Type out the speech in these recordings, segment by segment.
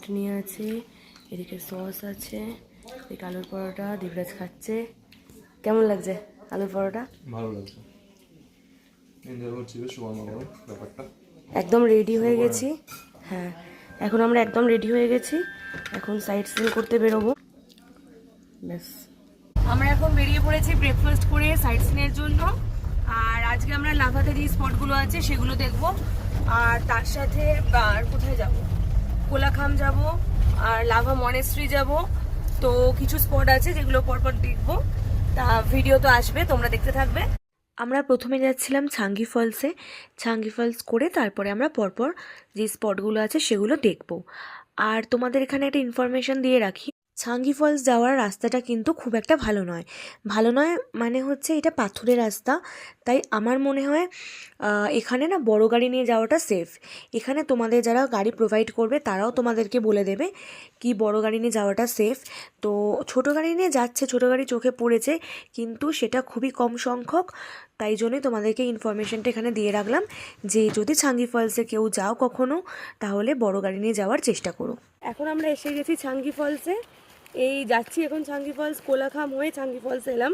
চাটনি আছে, এদিকে সস আছে, এদিকে আলুর পরোটা দিবরাজ খাচ্ছে। কেমন লাগছে আলুর পরোটা? ভালো লাগছে। এনজয় করছি বেশ ব্যাপারটা। একদম রেডি হয়ে গেছি। হ্যাঁ, এখন আমরা একদম রেডি হয়ে গেছি, এখন সাইট সিন করতে বেরোবো। ব্যাস, আমরা এখন বেরিয়ে পড়েছি ব্রেকফাস্ট করে সাইট সিনের জন্য। আর আজকে আমরা লাভাতে যে স্পটগুলো আছে সেগুলো দেখবো, আর তার সাথে আর কোথায় যাব, কোলাখাম যাব, আর লাভা মনেস্ট্রি যাব। তো কিছু স্পট আছে যেগুলো পরপর দেখবো, তা ভিডিও তো আসবে, তোমরা দেখতে থাকবে। আমরা প্রথমে যাচ্ছিলাম ছাঙ্গি ফলসে। ছাঙ্গি ফলস করে তারপরে আমরা পরপর যে স্পটগুলো আছে সেগুলো দেখব। আর তোমাদের এখানে একটা ইনফরমেশন দিয়ে রাখি, ছাঙ্গি ফলস যাওয়ার রাস্তাটা কিন্তু খুব একটা ভালো নয়। ভালো নয় মানে হচ্ছে এটা পাথুরে রাস্তা, তাই আমার মনে হয় এখানে না বড় গাড়ি নিয়ে যাওয়াটা সেফ। এখানে তোমাদের যারা গাড়ি প্রোভাইড করবে তারাও তোমাদেরকে বলে দেবে কি বড় গাড়ি নিয়ে যাওয়াটা সেফ। তো ছোট গাড়ি নিয়ে যাচ্ছে, ছোট গাড়ি চোখে পড়েছে, কিন্তু সেটা খুবই কম সংখ্যক। তাই জন্যই তোমাদেরকে ইনফরমেশনটা এখানে দিয়ে রাখলাম যে যদি ছাঙ্গি ফলসে কেউ যাও কখনো, তাহলে বড় গাড়ি নিয়ে যাওয়ার চেষ্টা করো। এখন আমরা এসে গেছি ছাঙ্গি ফলসে, এই যাচ্ছি এখন ছাঙ্গি ফলস, কোলাখাম হয়ে ছাঙ্গি ফলস এলাম,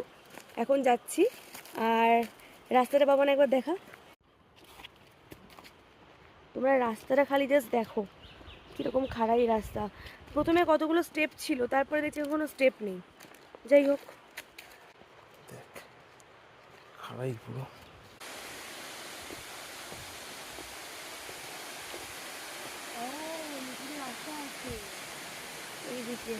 এখন যাচ্ছি। আর রাস্তাটা বাবান একবার দেখা, তোমরা রাস্তাটা খালি জাস্ট দেখো কীরকম খাড়াই রাস্তা। প্রথমে কতগুলো স্টেপ ছিল, তারপরে দেখছি কোনো স্টেপ নেই। যাই হোক, দেখ খাড়াই পুরো। এইদিকে